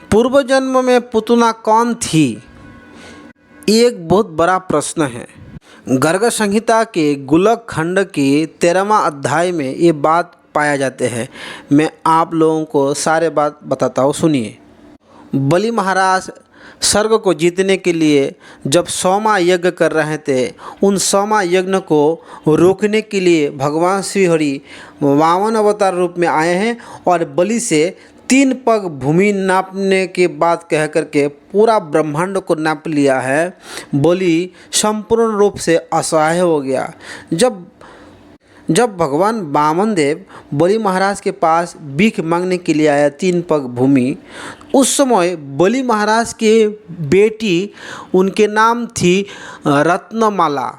पूर्व जन्म में पुतना कौन थी? ये एक बहुत बड़ा प्रश्न है। गर्ग संहिता के गुलक खंड के 13वां अध्याय में ये बात पाया जाते हैं। मैं आप लोगों को सारे बात बताता हूँ, सुनिए। बलि महाराज स्वर्ग को जीतने के लिए जब 100वां यज्ञ कर रहे थे, उन 100वां यज्ञ को रोकने के लिए भगवान श्री हरि वामन अवतार रूप में आए हैं और बलि से 3 पग भूमि नापने के बाद कह करके पूरा ब्रह्मांड को नाप लिया है। बलि संपूर्ण रूप से असहाय हो गया। जब भगवान वामन देव बलि महाराज के पास भीख मांगने के लिए आया 3 पग भूमि, उस समय बलि महाराज के बेटी, उनके नाम थी रत्नमाला।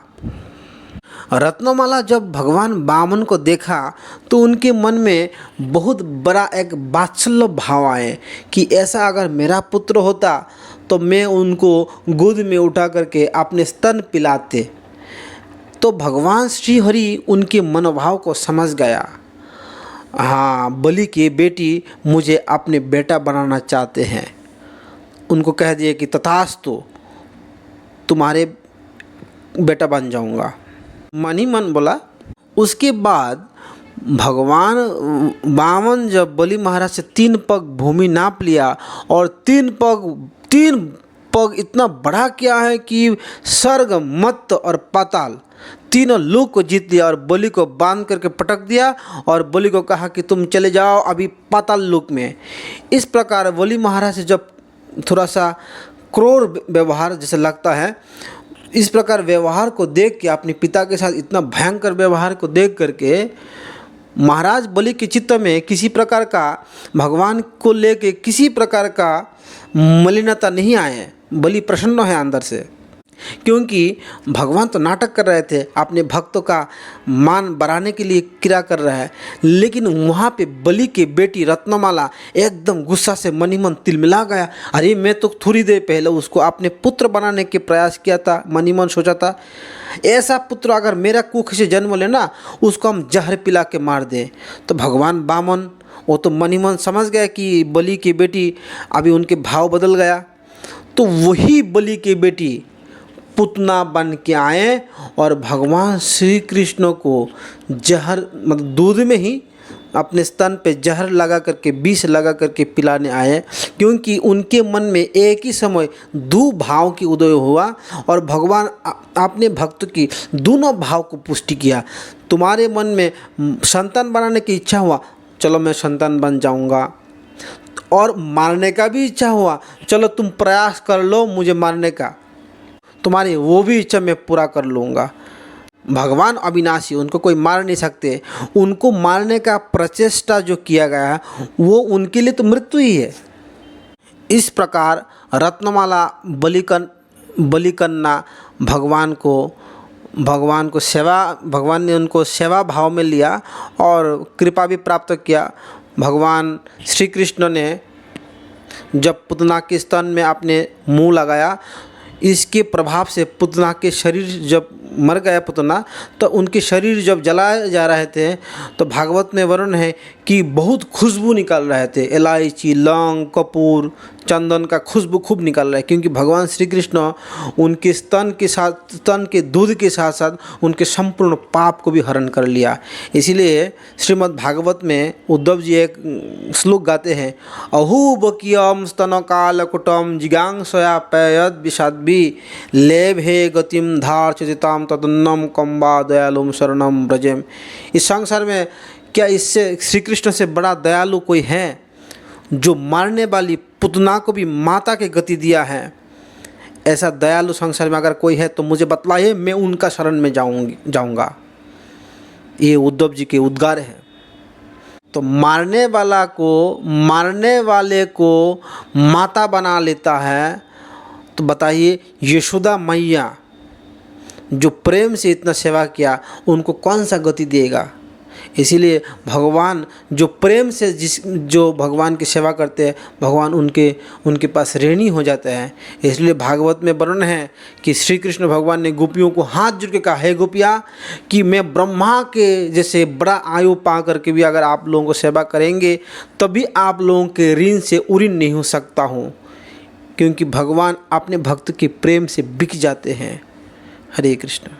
रत्नमाला जब भगवान वामन को देखा तो उनके मन में बहुत बड़ा एक वात्सल्य भाव आए कि ऐसा अगर मेरा पुत्र होता तो मैं उनको गोद में उठा करके अपने स्तन पिलाते। तो भगवान श्री हरि उनके मनोभाव को समझ गया। हाँ, बलि की बेटी मुझे अपने बेटा बनाना चाहते हैं। उनको कह दिए कि तथास्तु, तुम्हारे बेटा बन जाऊंगा। मन ही मन बोला। उसके बाद भगवान वामन जब बलि महाराज से 3 पग भूमि नाप लिया और 3 पग इतना बड़ा क्या है कि स्वर्ग, मर्त्य और पाताल तीनों लोक को जीत लिया और बलि को बांध करके पटक दिया और बलि को कहा कि तुम चले जाओ अभी पाताल लोक में। इस प्रकार बलि महाराज से जब थोड़ा सा क्रूर व्यवहार जैसे लगता है, इस प्रकार व्यवहार को देख के, अपने पिता के साथ इतना भयंकर व्यवहार को देख करके महाराज बलि के चित्त में किसी प्रकार का, भगवान को लेके किसी प्रकार का मलिनता नहीं आए। बलि प्रसन्न है अंदर से, क्योंकि भगवान तो नाटक कर रहे थे, अपने भक्तों का मान बढ़ाने के लिए क्रिया कर रहा है। लेकिन वहाँ पे बलि की बेटी रत्नमाला एकदम गुस्सा से मन ही मन तिलमिला गया। अरे मैं तो थोड़ी देर पहले उसको अपने पुत्र बनाने के प्रयास किया था, मन ही मन सोचा था ऐसा पुत्र अगर मेरा कुख से जन्म लेना, उसको हम जहर पिला के मार दें। तो भगवान वामन वो तो मन ही मन समझ गया कि बलि की बेटी, अभी उनके भाव बदल गया। तो वही बलि की बेटी पुतना बन के आए और भगवान श्री कृष्ण को जहर, मतलब दूध में ही अपने स्तन पे जहर लगा करके, विष लगा करके पिलाने आए। क्योंकि उनके मन में एक ही समय 2 भाव की उदय हुआ और भगवान अपने भक्त की दोनों भाव को पुष्टि किया। तुम्हारे मन में संतान बनाने की इच्छा हुआ, चलो मैं संतान बन जाऊंगा, और मारने का भी इच्छा हुआ, चलो तुम प्रयास कर लो मुझे मारने का, तुम्हारी वो भी इच्छा मैं पूरा कर लूँगा। भगवान अविनाशी, उनको कोई मार नहीं सकते। उनको मारने का प्रचेष्टा जो किया गया है वो उनके लिए तो मृत्यु ही है। इस प्रकार रत्नमाला बलिकन्या भगवान ने उनको सेवा भाव में लिया और कृपा भी प्राप्त किया। भगवान श्री कृष्ण ने जब पुतना के स्तन में अपने मुंह लगाया, इसके प्रभाव से पुतना के शरीर जब मर गया पुतना, तो उनके शरीर जब जलाए जा रहे थे तो भागवत में वर्णन है कि बहुत खुशबू निकल रहे थे। इलायची, लौंग, कपूर, चंदन का खुशबू खूब निकल रहा है, क्योंकि भगवान श्री कृष्ण उनके स्तन के दूध के साथ साथ उनके संपूर्ण पाप को भी हरण कर लिया। इसीलिए श्रीमद् भागवत में उद्धव जी एक श्लोक गाते हैं, अहूबकियम स्तन कालकुटम जिगांसया पयद विषाद्भि लेभे गतिम धार्चतिताम तदन्नम कम्बा दयालुम शरणम ब्रजेम। इस संसार में क्या इससे श्री कृष्ण से बड़ा दयालु कोई है, जो मारने वाली पुतना को भी माता के गति दिया है? ऐसा दयालु संसार में अगर कोई है तो मुझे बतलाइए, मैं उनका शरण में जाऊंगा। ये उद्धव जी के उद्गार है। तो मारने वाले को माता बना लेता है, तो बताइए यशोदा मैया जो प्रेम से इतना सेवा किया, उनको कौन सा गति देगा? इसीलिए भगवान जो प्रेम से जो भगवान की सेवा करते हैं, भगवान उनके पास ऋणी हो जाते हैं। इसलिए भागवत में वर्णन है कि श्री कृष्ण भगवान ने गोपियों को हाथ जोड़ के कहा, हे गोपिया, कि मैं ब्रह्मा के जैसे बड़ा आयु पा करके भी अगर आप लोगों को सेवा करेंगे तभी आप लोगों के ऋण से उऋण नहीं हो सकता हूँ, क्योंकि भगवान अपने भक्त के प्रेम से बिक जाते हैं। हरे कृष्ण।